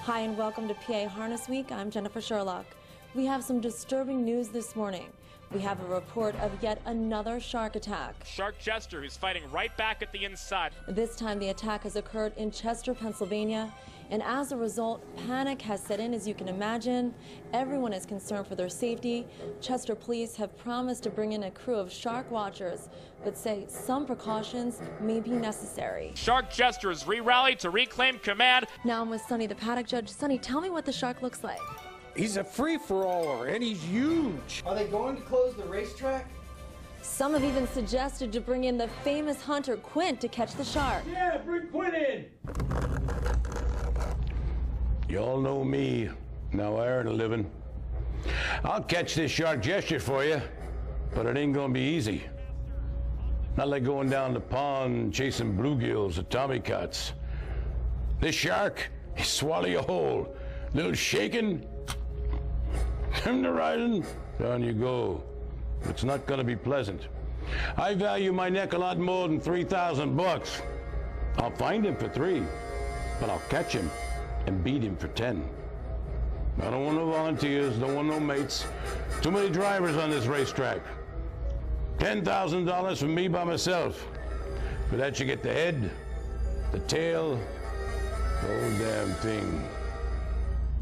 Hi and welcome to PA Harness Week. I'm Jennifer Sherlock. We have some disturbing news this morning. We have a report of yet another shark attack. Shark Jester, who's fighting right back at the inside. This time the attack has occurred in Chester, Pennsylvania, and as a result, panic has set in, as you can imagine. Everyone is concerned for their safety. Chester police have promised to bring in a crew of shark watchers, but say some precautions may be necessary. Shark Jester is re-rallied to reclaim command. Now I'm with Sonny, the paddock judge. Sonny, tell me what the shark looks like. He's a free-for-aller, and he's huge. Are they going to close the racetrack? Some have even suggested to bring in the famous hunter Quint to catch the shark. Yeah, bring Quint in. Y'all know me. Now I earn a living. I'll catch this shark Jester for you, but it ain't gonna be easy. Not like going down the pond chasing bluegills or tommycats. This shark, he swallow you whole. Little shaking, turn the rising, down you go. It's not gonna be pleasant. I value my neck a lot more than $3,000. I'll find him for 3, but I'll catch him and beat him for 10. I don't want no volunteers, don't want no mates. Too many drivers on this racetrack. $10,000 from me by myself. For that you get the head, the tail, the whole damn thing.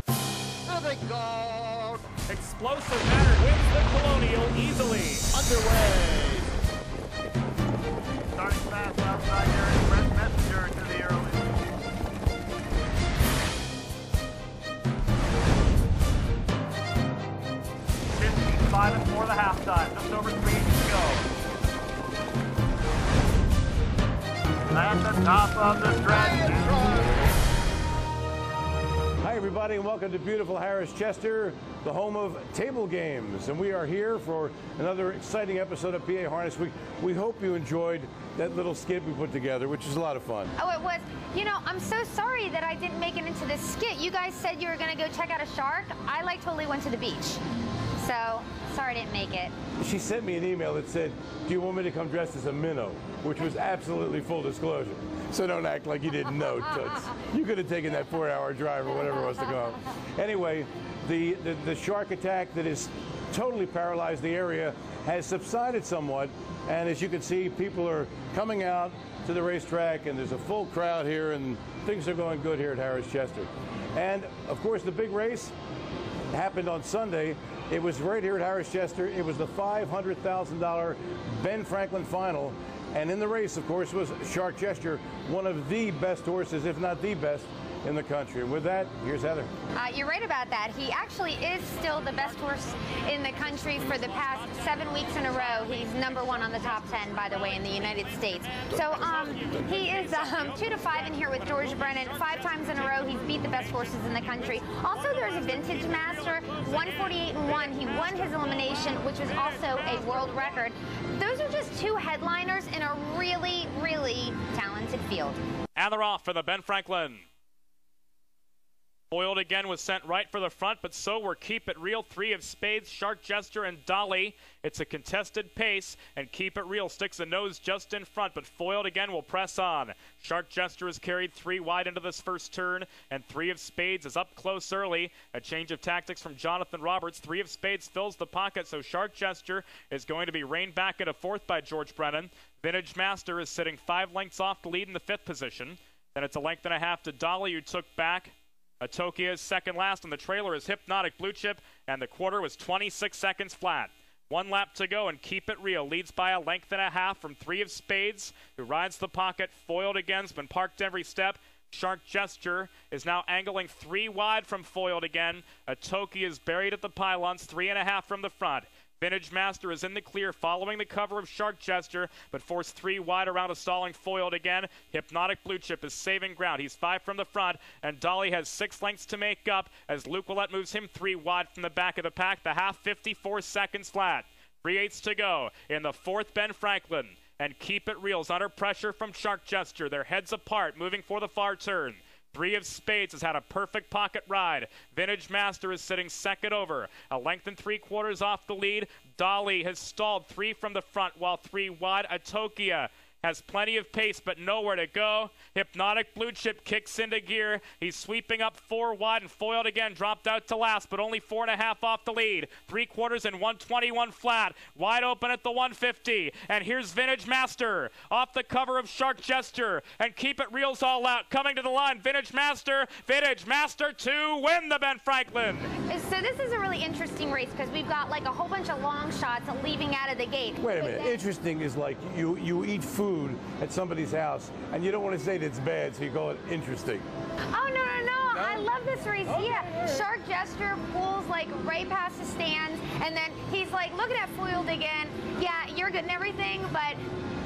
There they go. Explosive Matter wins the Colonial easily. Underway. Starting fast outside here is Brent Messenger to the early. 15-5 before the halftime. Just over 3 to go. At the top of the stretch. Hi everybody and welcome to beautiful Harris Chester, the home of table games. And we are here for another exciting episode of PA Harness Week. We hope you enjoyed that little skit we put together, which is a lot of fun. Oh, it was. You know, I'm so sorry that I didn't make it into this skit. You guys said you were going to go check out a shark. I totally went to the beach. So, sorry I didn't make it. She sent me an email that said, do you want me to come dressed as a minnow? Which was absolutely full disclosure. So don't act like you didn't know, Toots. You could have taken that 4-hour drive or whatever it was to go. Anyway, the shark attack that has totally paralyzed the area has subsided somewhat. And as you can see, people are coming out to the racetrack, and there's a full crowd here, and things are going good here at Harris Chester. And, of course, the big race happened on Sunday. It was right here at Harris Chester. It was the $500,000 Ben Franklin final. And in the race, of course, was Shark Jester, one of the best horses, if not the best, in the country. And with that, here's Heather. You're right about that. He actually is still the best horse in the country for the past 7 weeks in a row. He's #1 on the top 10, by the way, in the United States. So he is 2-5 in here with George Brennan. 5 times in a row, he's beat the best horses in the country. Also, there's a Vintage Master, 148-1. He won his elimination, which was also a world record. Those are just 2 headliners in a really, really talented field. And they're off for the Ben Franklin. Foiled again was sent right for the front, but so were Keep It Real, 3 of Spades, Shark Jester, and Dolly. It's a contested pace, and Keep It Real sticks a nose just in front, but Foiled again will press on. Shark Jester is carried 3 wide into this first turn, and 3 of Spades is up close early. A change of tactics from Jonathan Roberts. 3 of Spades fills the pocket, so Shark Jester is going to be reined back into 4th by George Brennan. Vintage Master is sitting 5 lengths off to lead in the 5th position. Then it's a length and a half to Dolly, who took back. Atokia is second last, and the trailer is Hypnotic Blue Chip, and the quarter was 26 seconds flat. 1 lap to go, and Keep It Real leads by a length and a half from 3 of Spades, who rides the pocket. Foiled again's been parked every step. Shark Jester is now angling 3 wide from Foiled again. Atokia is buried at the pylons, 3.5 from the front. Vintage Master is in the clear following the cover of Shark Jester, but forced 3 wide around a stalling Foiled again. Hypnotic Blue Chip is saving ground. He's 5 from the front, and Dolly has 6 lengths to make up as Luke Willett moves him 3 wide from the back of the pack. The half, 54 seconds flat. 3/8 to go in the 4th Ben Franklin. And Keep It Real's under pressure from Shark Jester. Their heads apart, moving for the far turn. 3 of Spades has had a perfect pocket ride. Vintage Master is sitting second over. A length and 3/4 off the lead. Dolly has stalled 3 from the front while 3 wide. Atokia has plenty of pace but nowhere to go. Hypnotic Blue Chip kicks into gear. He's sweeping up 4 wide and foiled again, dropped out to last, but only 4.5 off the lead. 3/4 and 121 flat, wide open at the 150. And here's Vintage Master off the cover of Shark Gesture, and Keep It Real's all out, coming to the line. Vintage Master to win the Ben Franklin. So this is a really interesting race because we've got like a whole bunch of long shots leaving out of the gate. Wait a minute. Interesting is like you eat food at somebody's house and you don't want to say that it's bad, so you call it interesting. Oh, no. I love this race. Okay. Yeah. Shark Gesture pulls like right past the stands, and then he's like looking at foiled again. Yeah, you're good and everything, but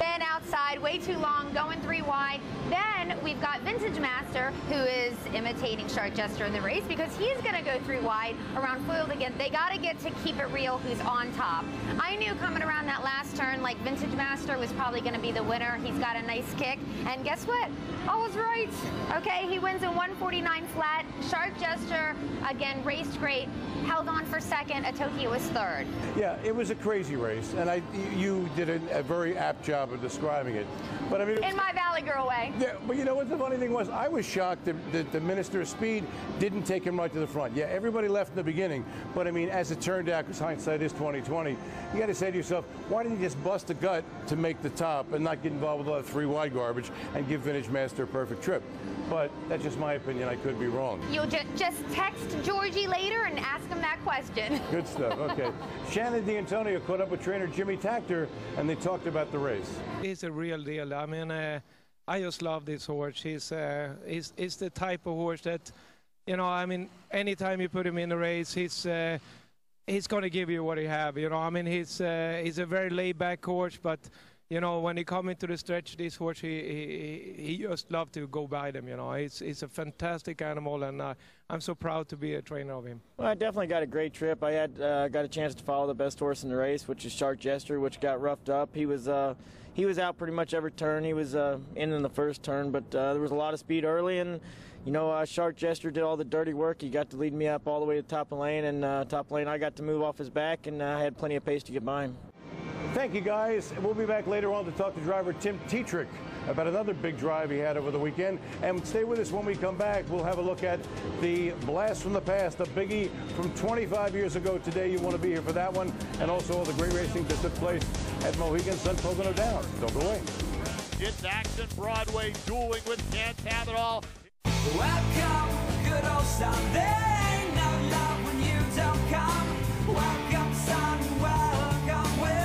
Ben outside, way too long, going 3 wide. Then we've got Vintage Master, who is imitating Shark Gesture in the race because he's going to go 3 wide around foiled again. They got to get to Keep It Real, who's on top. I knew coming around that last turn, like Vintage Master was probably going to be the winner. He's got a nice kick, and guess what? I was right. Okay, he wins in 149 flat. Shark Gesture, again, raced great. Held on for second. Atoki was third. Yeah, it was a crazy race, and you did a very apt job of describing it. But I mean, in my Valley Girl way. Yeah, but you know what the funny thing was? I was shocked that the Minister of Speed didn't take him right to the front. Yeah, everybody left in the beginning, but I mean, as it turned out, because hindsight is 20/20, you got to say to yourself, why didn't you just bust a gut to make the top and not get involved with all that 3 wide garbage and give Vintage Master a perfect trip? But that's just my opinion. I could be wrong. You'll just text Georgie later and ask him that question. Good stuff. Okay. Shannon D'Antonio caught up with trainer Jimmy Takter, and they talked about the race. He's a real deal. I mean, I just love this horse. He's the type of horse that, you know, I mean, anytime you put him in the race, he's going to give you what he have. You know, I mean, he's a very laid-back horse, but you know, when he come into the stretch, this horse, he just love to go by them. You know, he's a fantastic animal, and I'm so proud to be a trainer of him. Well, I definitely got a great trip. I had got a chance to follow the best horse in the race, which is Shark Gesture, which got roughed up. He was out pretty much every turn. He was in the first turn, but there was a lot of speed early, and you know, Shark Gesture did all the dirty work. He got to lead me up all the way to the top of the lane, and top of the lane I got to move off his back, and I had plenty of pace to get by him. Thank you, guys. We'll be back later on to talk to driver Tim Tetrick about another big drive he had over the weekend. And stay with us when we come back. We'll have a look at the blast from the past, a biggie from 25 years ago today. You want to be here for that one, and also all the great racing that took place at Mohegan Sun Pocono Downs. Don't go away. It's Action Broadway dueling with Can't Have It All. Welcome, good old Sunday. No love when you don't come. Welcome, son, welcome, welcome.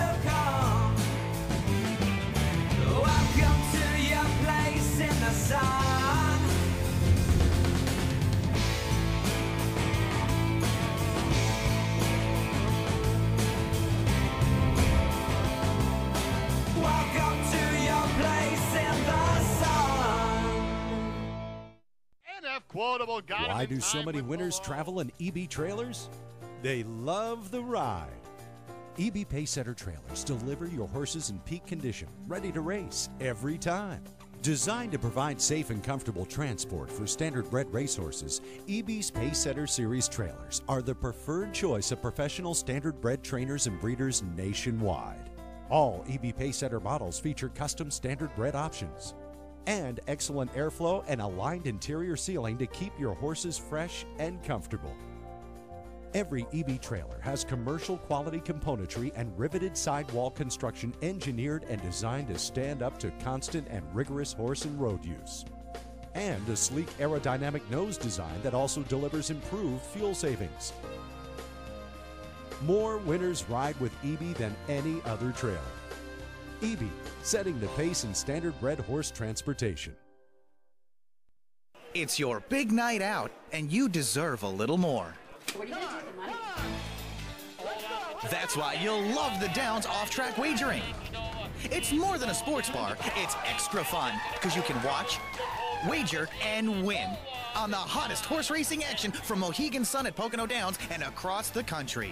Welcome to your place in the sun. Welcome to your place in the sun. NF Quotable got Why do so many winners travel in EB trailers? They love the ride. EB Pacesetter trailers deliver your horses in peak condition, ready to race every time. Designed to provide safe and comfortable transport for standard-bred racehorses, EB's Pacesetter Series trailers are the preferred choice of professional standard-bred trainers and breeders nationwide. All EB Pacesetter models feature custom standard-bred options and excellent airflow and aligned interior sealing to keep your horses fresh and comfortable. Every EB trailer has commercial quality componentry and riveted sidewall construction engineered and designed to stand up to constant and rigorous horse and road use. And a sleek aerodynamic nose design that also delivers improved fuel savings. More winners ride with EB than any other trailer. EB, setting the pace in standard-bred horse transportation. It's your big night out, and you deserve a little more. What are you going to do with the money? That's why you'll love the Downs off-track wagering. It's more than a sports bar. It's extra fun, because you can watch, wager, and win on the hottest horse racing action from Mohegan Sun at Pocono Downs and across the country.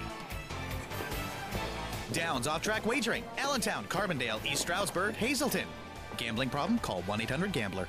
Downs off-track wagering, Allentown, Carbondale, East Stroudsburg, Hazleton. Gambling problem? Call 1-800-GAMBLER.